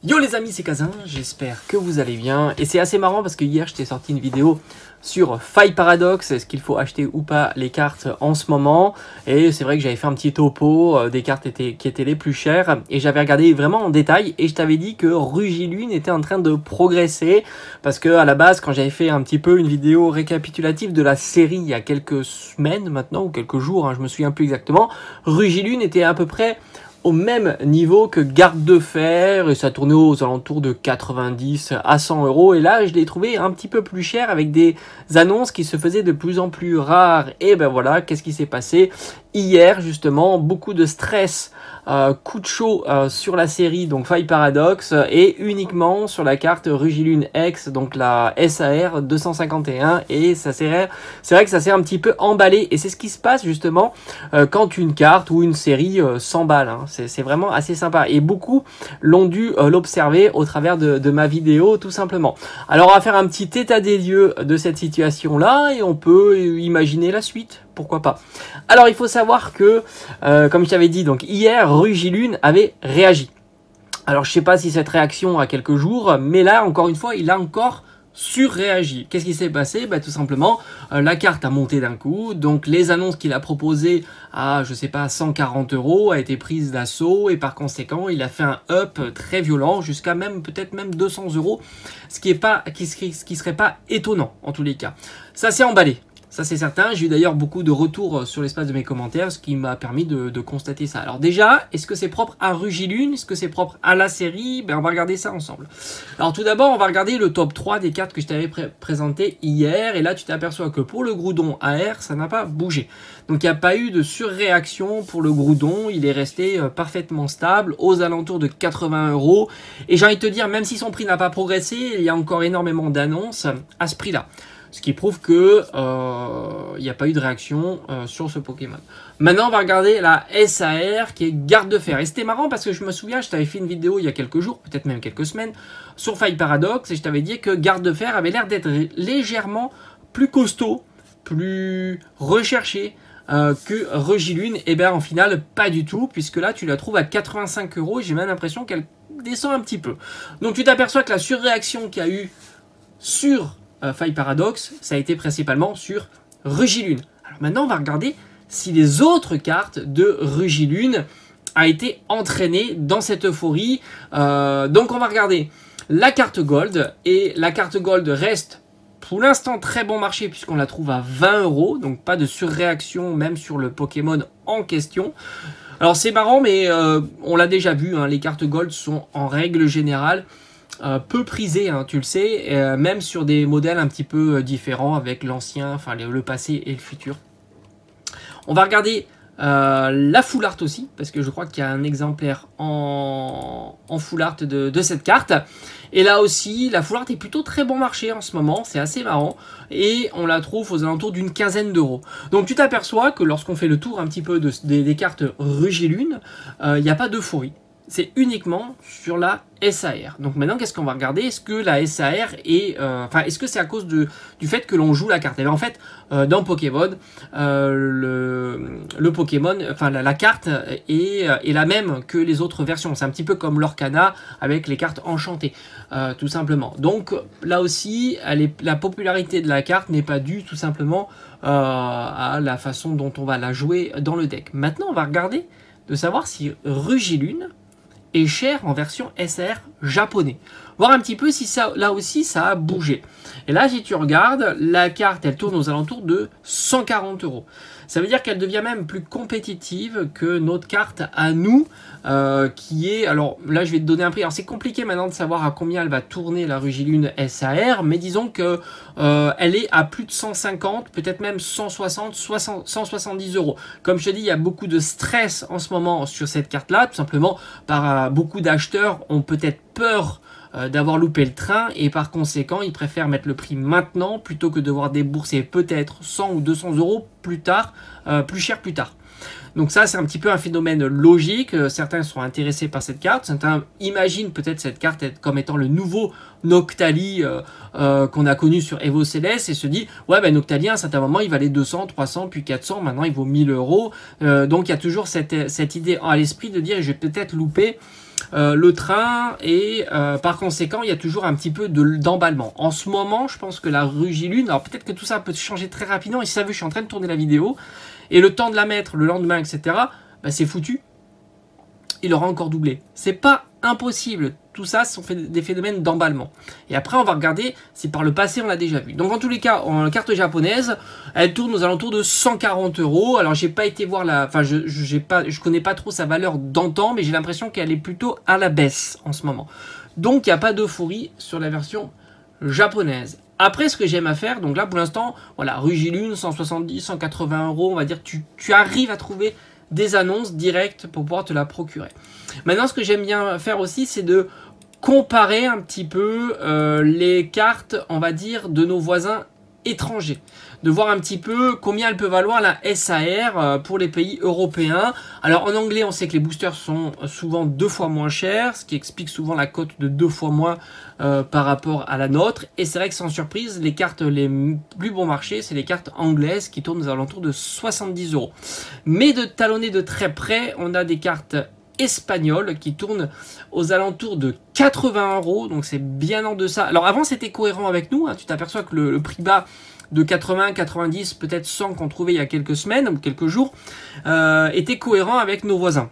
Yo les amis, c'est Kazin, j'espère que vous allez bien. Et c'est assez marrant parce que hier je t'ai sorti une vidéo sur Faille Paradox, est-ce qu'il faut acheter ou pas les cartes en ce moment. Et c'est vrai que j'avais fait un petit topo des cartes qui étaient les plus chères. Et j'avais regardé vraiment en détail et je t'avais dit que Rugilune était en train de progresser. Parce que à la base, quand j'avais fait un petit peu une vidéo récapitulative de la série il y a quelques semaines maintenant, ou quelques jours, hein, je me souviens plus exactement, Rugilune était à peu près au même niveau que Garde de Fer et ça tournait aux alentours de 90 à 100 euros. Et là, je l'ai trouvé un petit peu plus cher avec des annonces qui se faisaient de plus en plus rares. Et ben voilà, qu'est-ce qui s'est passé hier justement? Beaucoup de stress, coup de chaud sur la série, donc Faille Paradox, et uniquement sur la carte Rugilune X, donc la SAR 251. Et ça c'est vrai que ça s'est un petit peu emballé. Et c'est ce qui se passe justement quand une carte ou une série s'emballe. Hein. C'est vraiment assez sympa. Et beaucoup l'ont dû l'observer au travers de ma vidéo, tout simplement. Alors on va faire un petit état des lieux de cette situation-là et on peut imaginer la suite. Pourquoi pas. Alors il faut savoir que, comme je t'avais dit, donc hier, Rugilune avait réagi. Alors je sais pas si cette réaction a quelques jours, mais là, encore une fois, il a encore surréagi. Qu'est-ce qui s'est passé? Bah, tout simplement, la carte a monté d'un coup, donc les annonces qu'il a proposées à, je sais pas, 140 euros a été prise d'assaut et par conséquent, il a fait un up très violent jusqu'à même, peut-être même 200 euros, ce qui serait pas étonnant en tous les cas. Ça s'est emballé. Ça c'est certain, j'ai eu d'ailleurs beaucoup de retours sur l'espace de mes commentaires, ce qui m'a permis de constater ça. Alors déjà, est-ce que c'est propre à Rugilune? Est-ce que c'est propre à la série? Ben on va regarder ça ensemble. Alors tout d'abord, on va regarder le top 3 des cartes que je t'avais présenté hier. Et là, tu t'aperçois que pour le Groudon AR, ça n'a pas bougé. Donc il n'y a pas eu de surréaction pour le Groudon, il est resté parfaitement stable, aux alentours de 80 euros. Et j'ai envie de te dire, même si son prix n'a pas progressé, il y a encore énormément d'annonces à ce prix-là. Ce qui prouve que il n'y a pas eu de réaction sur ce Pokémon. Maintenant, on va regarder la SAR qui est Garde de Fer. Et c'était marrant parce que je me souviens, je t'avais fait une vidéo il y a quelques jours, peut-être même quelques semaines, sur Faille Paradox. Et je t'avais dit que Garde de Fer avait l'air d'être légèrement plus costaud, plus recherché que Rugilune. Et bien en final, pas du tout, puisque là, tu la trouves à 85 euros. Et j'ai même l'impression qu'elle descend un petit peu. Donc tu t'aperçois que la surréaction qu'il y a eu sur Faille Paradox, ça a été principalement sur Rugilune. Alors maintenant, on va regarder si les autres cartes de Rugilune a été entraînées dans cette euphorie. Donc on va regarder la carte Gold. Et la carte Gold reste pour l'instant très bon marché puisqu'on la trouve à 20 euros. Donc pas de surréaction même sur le Pokémon en question. Alors c'est marrant mais on l'a déjà vu, hein, les cartes Gold sont en règle générale peu prisé, hein, tu le sais, même sur des modèles un petit peu différents avec l'ancien, enfin le passé et le futur. On va regarder la full art aussi, parce que je crois qu'il y a un exemplaire en full art de cette carte. Et là aussi, la full art est plutôt très bon marché en ce moment, c'est assez marrant. Et on la trouve aux alentours d'une quinzaine d'euros. Donc tu t'aperçois que lorsqu'on fait le tour un petit peu des cartes Rugilune, il n'y a pas d'euphorie. C'est uniquement sur la SAR. Donc maintenant, qu'est-ce qu'on va regarder? Est-ce que la SAR est... est-ce que c'est à cause du fait que l'on joue la carte? Et bien en fait, dans Pokémon, le Pokémon, la carte est la même que les autres versions. C'est un petit peu comme l'Orcana avec les cartes enchantées, tout simplement. Donc là aussi, la popularité de la carte n'est pas due tout simplement à la façon dont on va la jouer dans le deck. Maintenant, on va regarder de savoir si Rugilune est cher en version SR japonais. Voir un petit peu si ça, là aussi, ça a bougé. Et là, si tu regardes, la carte, elle tourne aux alentours de 140 euros. Ça veut dire qu'elle devient même plus compétitive que notre carte à nous, qui est... Alors là, je vais te donner un prix. Alors c'est compliqué maintenant de savoir à combien elle va tourner la Rugilune SAR, mais disons que elle est à plus de 150, peut-être même 160, 170 euros. Comme je te dis, il y a beaucoup de stress en ce moment sur cette carte-là, tout simplement par beaucoup d'acheteurs ont peut-être peur d'avoir loupé le train et par conséquent ils préfèrent mettre le prix maintenant plutôt que devoir débourser peut-être 100 ou 200 euros plus tard, plus cher plus tard. Donc ça c'est un petit peu un phénomène logique, certains sont intéressés par cette carte, certains imaginent peut-être cette carte comme étant le nouveau Noctali qu'on a connu sur Evo Céleste et se dit ouais ben Noctali à un certain moment il valait 200, 300 puis 400, maintenant il vaut 1000 euros. Donc il y a toujours cette idée à l'esprit de dire je vais peut-être louper le train et par conséquent il y a toujours un petit peu d'emballement. En ce moment je pense que la Rugilune, alors peut-être que tout ça peut changer très rapidement, et si ça veut je suis en train de tourner la vidéo et le temps de la mettre le lendemain etc, bah, c'est foutu, il aura encore doublé. C'est pas impossible, tout ça ce sont des phénomènes d'emballement. Et après on va regarder si par le passé on l'a déjà vu. Donc en tous les cas, en carte japonaise, elle tourne aux alentours de 140 €. Alors j'ai pas été voir la, enfin je connais pas trop sa valeur d'antan, mais j'ai l'impression qu'elle est plutôt à la baisse en ce moment. Donc il n'y a pas d'euphorie sur la version japonaise. Après ce que j'aime à faire, donc là pour l'instant, voilà, Rugilune 170, 180 €, on va dire tu arrives à trouver des annonces directes pour pouvoir te la procurer. Maintenant, ce que j'aime bien faire aussi, c'est de comparer un petit peu les cartes, on va dire, de nos voisins étrangers. De voir un petit peu combien elle peut valoir la SAR pour les pays européens. Alors en anglais, on sait que les boosters sont souvent 2 fois moins chers, ce qui explique souvent la cote de 2 fois moins par rapport à la nôtre. Et c'est vrai que sans surprise, les cartes les plus bon marché, c'est les cartes anglaises qui tournent aux alentours de 70 €. Mais de talonner de très près, on a des cartes espagnoles qui tournent aux alentours de 80 €, donc c'est bien en deçà. Alors avant c'était cohérent avec nous, hein, tu t'aperçois que le prix bas de 80, 90, peut-être 100 qu'on trouvait il y a quelques semaines ou quelques jours, était cohérent avec nos voisins.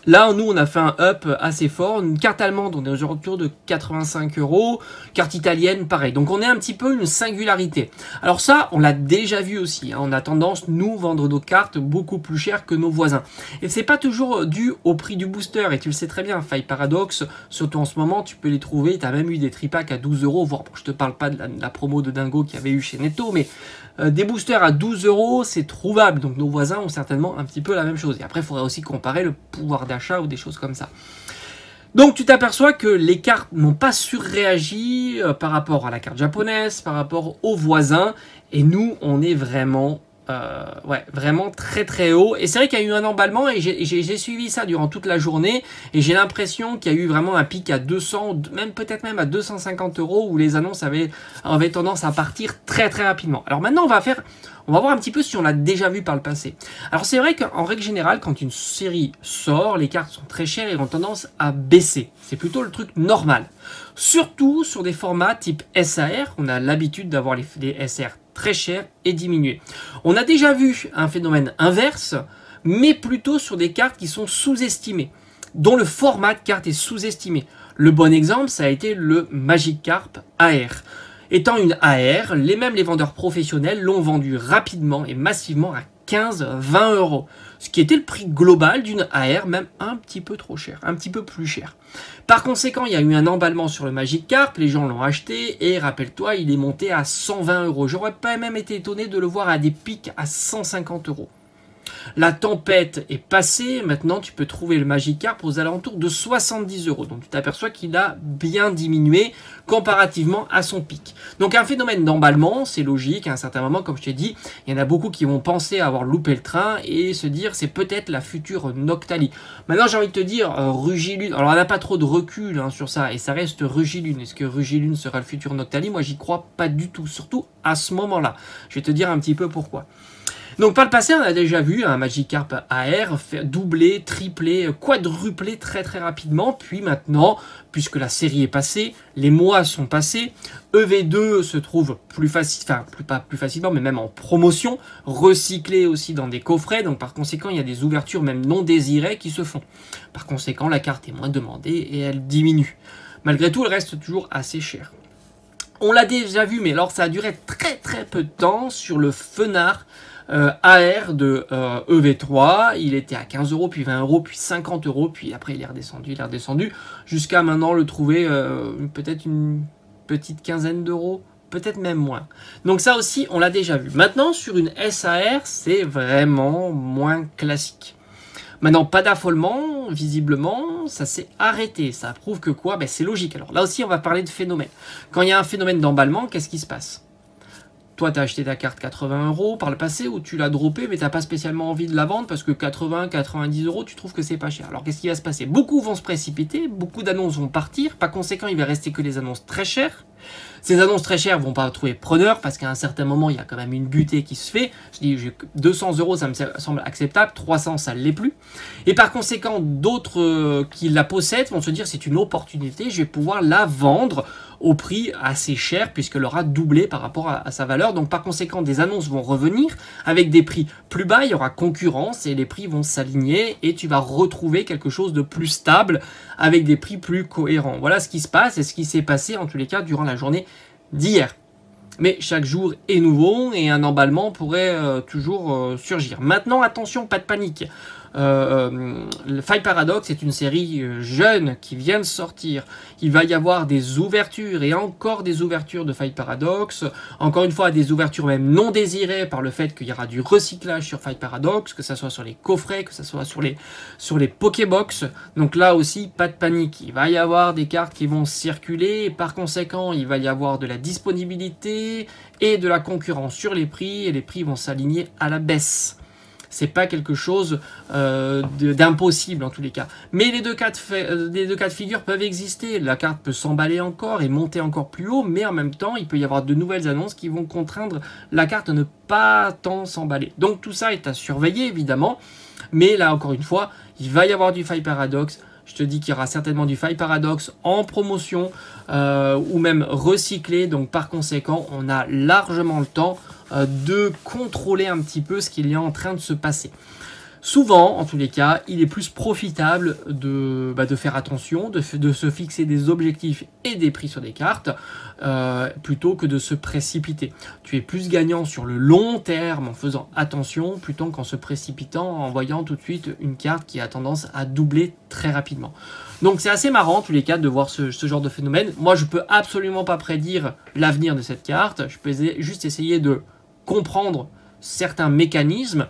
Là, nous, on a fait un up assez fort. Une carte allemande, on est autour de 85 €. Carte italienne, pareil. Donc, on est un petit peu une singularité. Alors ça, on l'a déjà vu aussi. Hein. On a tendance, nous, vendre nos cartes beaucoup plus chères que nos voisins. Et c'est pas toujours dû au prix du booster. Et tu le sais très bien, Faille Paradox, surtout en ce moment, tu peux les trouver. Tu as même eu des tripacks à 12 €. Voire, je te parle pas de la promo de dingo qu'il y avait eu chez Netto, mais des boosters à 12 €, c'est trouvable. Donc, nos voisins ont certainement un petit peu la même chose. Et après, il faudrait aussi comparer le pouvoir d'achat ou des choses comme ça. Donc tu t'aperçois que les cartes n'ont pas surréagi par rapport à la carte japonaise, par rapport aux voisins, et nous on est vraiment vraiment très très haut. Et c'est vrai qu'il y a eu un emballement et j'ai suivi ça durant toute la journée et j'ai l'impression qu'il y a eu vraiment un pic à 200, même peut-être même à 250 € où les annonces avaient tendance à partir très très rapidement. Alors maintenant on va voir un petit peu si on l'a déjà vu par le passé. Alors c'est vrai qu'en règle générale, quand une série sort, les cartes sont très chères et ont tendance à baisser. C'est plutôt le truc normal. Surtout sur des formats type SAR, on a l'habitude d'avoir les SR très chers et diminués. On a déjà vu un phénomène inverse, mais plutôt sur des cartes qui sont sous-estimées, dont le format de carte est sous-estimé. Le bon exemple, ça a été le Magikarp AR. Étant une AR, même les vendeurs professionnels l'ont vendu rapidement et massivement à 15-20 €. Ce qui était le prix global d'une AR, même un petit peu trop cher, un petit peu plus cher. Par conséquent, il y a eu un emballement sur le Magikarp, les gens l'ont acheté et rappelle-toi, il est monté à 120 €. J'aurais pas même été étonné de le voir à des pics à 150 €. La tempête est passée, maintenant tu peux trouver le Magikarp aux alentours de 70 €. Donc tu t'aperçois qu'il a bien diminué comparativement à son pic. Donc un phénomène d'emballement, c'est logique, à un certain moment, comme je t'ai dit, il y en a beaucoup qui vont penser avoir loupé le train et se dire c'est peut-être la future Noctali. Maintenant j'ai envie de te dire, Rugilune, alors on n'a pas trop de recul sur ça, et ça reste Rugilune. Est-ce que Rugilune sera le futur Noctali? Moi j'y crois pas du tout, surtout à ce moment-là. Je vais te dire un petit peu pourquoi. Donc par le passé, on a déjà vu un Magikarp AR faire doubler, tripler, quadrupler très très rapidement. Puis maintenant, puisque la série est passée, les mois sont passés, EV2 se trouve plus facile, enfin pas plus facilement, mais même en promotion, recyclé aussi dans des coffrets. Donc par conséquent, il y a des ouvertures même non désirées qui se font. Par conséquent, la carte est moins demandée et elle diminue. Malgré tout, elle reste toujours assez chère. On l'a déjà vu, mais alors ça a duré très très peu de temps sur le Fenard AR de EV3, il était à 15 €, puis 20 €, puis 50 €, puis après il est redescendu, jusqu'à maintenant le trouver peut-être une petite quinzaine d'euros, peut-être même moins. Donc ça aussi, on l'a déjà vu. Maintenant, sur une SAR, c'est vraiment moins classique. Maintenant, pas d'affolement, visiblement, ça s'est arrêté. Ça prouve que quoi? Ben, c'est logique. Alors là aussi, on va parler de phénomène. Quand il y a un phénomène d'emballement, qu'est-ce qui se passe? Toi, tu as acheté ta carte 80 € par le passé ou tu l'as droppée, mais tu n'as pas spécialement envie de la vendre parce que 80-90 €, tu trouves que c'est pas cher. Alors, qu'est-ce qui va se passer? Beaucoup vont se précipiter, beaucoup d'annonces vont partir. Par conséquent, il va rester que les annonces très chères. Ces annonces très chères vont pas trouver preneur parce qu'à un certain moment, il y a quand même une butée qui se fait. Je dis 200 €, ça me semble acceptable, 300, ça ne l'est plus. Et par conséquent, d'autres qui la possèdent vont se dire c'est une opportunité, je vais pouvoir la vendre au prix assez cher puisqu'elle aura doublé par rapport à sa valeur. Donc par conséquent, des annonces vont revenir avec des prix plus bas, il y aura concurrence et les prix vont s'aligner et tu vas retrouver quelque chose de plus stable avec des prix plus cohérents. Voilà ce qui se passe et ce qui s'est passé en tous les cas durant la journée d'hier. Mais chaque jour est nouveau et un emballement pourrait toujours surgir. Maintenant, attention, pas de panique. Fight Paradox est une série jeune qui vient de sortir. Il va y avoir des ouvertures et encore des ouvertures de Fight Paradox. Encore une fois, des ouvertures même non désirées par le fait qu'il y aura du recyclage sur Fight Paradox, que ce soit sur les coffrets, que ce soit sur les Pokébox. Donc là aussi, pas de panique. Il va y avoir des cartes qui vont circuler et par conséquent, il va y avoir de la disponibilité et de la concurrence sur les prix et les prix vont s'aligner à la baisse. C'est pas quelque chose d'impossible en tous les cas. Mais les deux cas de figure peuvent exister. La carte peut s'emballer encore et monter encore plus haut, mais en même temps, il peut y avoir de nouvelles annonces qui vont contraindre la carte à ne pas tant s'emballer. Donc tout ça est à surveiller évidemment. Mais là, encore une fois, il va y avoir du Fight Paradox. Je te dis qu'il y aura certainement du Fight Paradox en promotion ou même recyclé. Donc par conséquent, on a largement le temps de contrôler un petit peu ce qu'il y a en train de se passer. Souvent, en tous les cas, il est plus profitable de faire attention, de se fixer des objectifs et des prix sur des cartes, plutôt que de se précipiter. Tu es plus gagnant sur le long terme en faisant attention, plutôt qu'en se précipitant, en voyant tout de suite une carte qui a tendance à doubler très rapidement. Donc c'est assez marrant en tous les cas de voir ce genre de phénomène. Moi, je peux absolument pas prédire l'avenir de cette carte, je peux juste essayer de comprendre certains mécanismes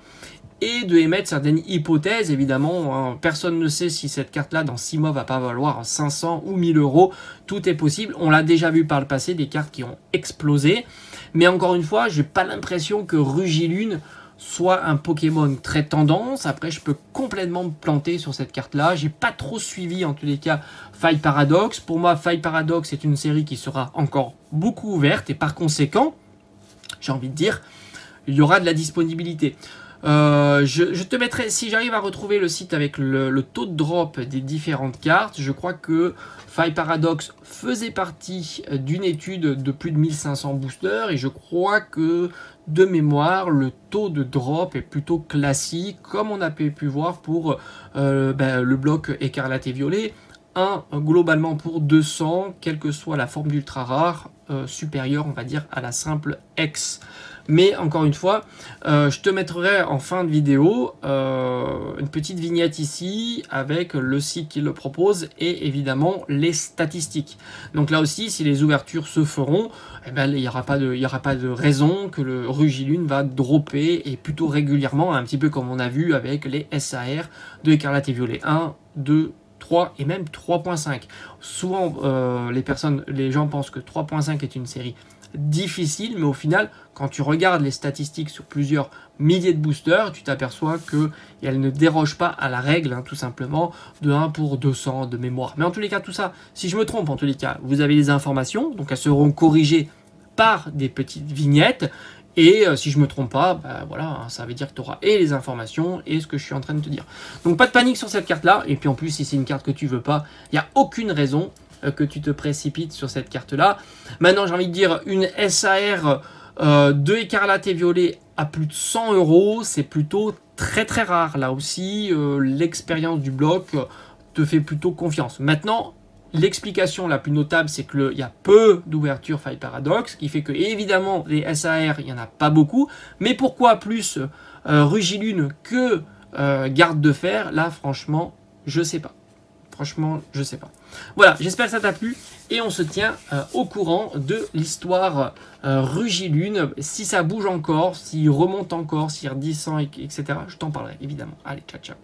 et de émettre certaines hypothèses. Évidemment, hein, personne ne sait si cette carte-là, dans 6 mois, va pas valoir 500 ou 1000 €. Tout est possible. On l'a déjà vu par le passé, des cartes qui ont explosé. Mais encore une fois, j'ai pas l'impression que Rugilune soit un Pokémon très tendance. Après, je peux complètement me planter sur cette carte-là. J'ai pas trop suivi, en tous les cas, Fight Paradox. Pour moi, Fight Paradox est une série qui sera encore beaucoup ouverte. Et par conséquent, j'ai envie de dire, il y aura de la disponibilité. Je te mettrai, si j'arrive à retrouver le site avec le taux de drop des différentes cartes, je crois que Fight Paradox faisait partie d'une étude de plus de 1500 boosters et je crois que de mémoire le taux de drop est plutôt classique comme on a pu voir pour le bloc écarlate et violet. Globalement pour 200, quelle que soit la forme d'ultra rare, supérieure on va dire à la simple X. Mais encore une fois, je te mettrai en fin de vidéo une petite vignette ici avec le site qui le propose et évidemment les statistiques. Donc là aussi, si les ouvertures se feront, eh ben, il n'y aura pas de raison que le Rugilune va dropper et plutôt régulièrement, un petit peu comme on a vu avec les SAR de Écarlate et Violet 1, 2, 3 et même 3.5. Souvent, les gens pensent que 3.5 est une série difficile, mais au final, quand tu regardes les statistiques sur plusieurs milliers de boosters, tu t'aperçois qu'elle ne déroge pas à la règle, hein, tout simplement, de 1 pour 200 de mémoire. Mais en tous les cas, tout ça, si je me trompe, en tous les cas, vous avez les informations, donc elles seront corrigées par des petites vignettes. Et si je me trompe pas, voilà, hein, ça veut dire que tu auras et les informations et ce que je suis en train de te dire. Donc pas de panique sur cette carte-là. Et puis en plus, si c'est une carte que tu veux pas, il n'y a aucune raison que tu te précipites sur cette carte-là. Maintenant, j'ai envie de dire, une SAR de Écarlate et Violet à plus de 100 €, c'est plutôt très très rare. Là aussi, l'expérience du bloc te fait plutôt confiance. Maintenant, l'explication la plus notable, c'est qu'il y a peu d'ouverture Fight Paradox, qui fait que, évidemment, les SAR, il n'y en a pas beaucoup. Mais pourquoi plus Rugilune que Garde de Fer? Là, franchement, je sais pas. Franchement, je sais pas. Voilà, j'espère que ça t'a plu. Et on se tient au courant de l'histoire Rugilune. Si ça bouge encore, s'il remonte encore, s'il redescend, etc., je t'en parlerai, évidemment. Allez, ciao, ciao.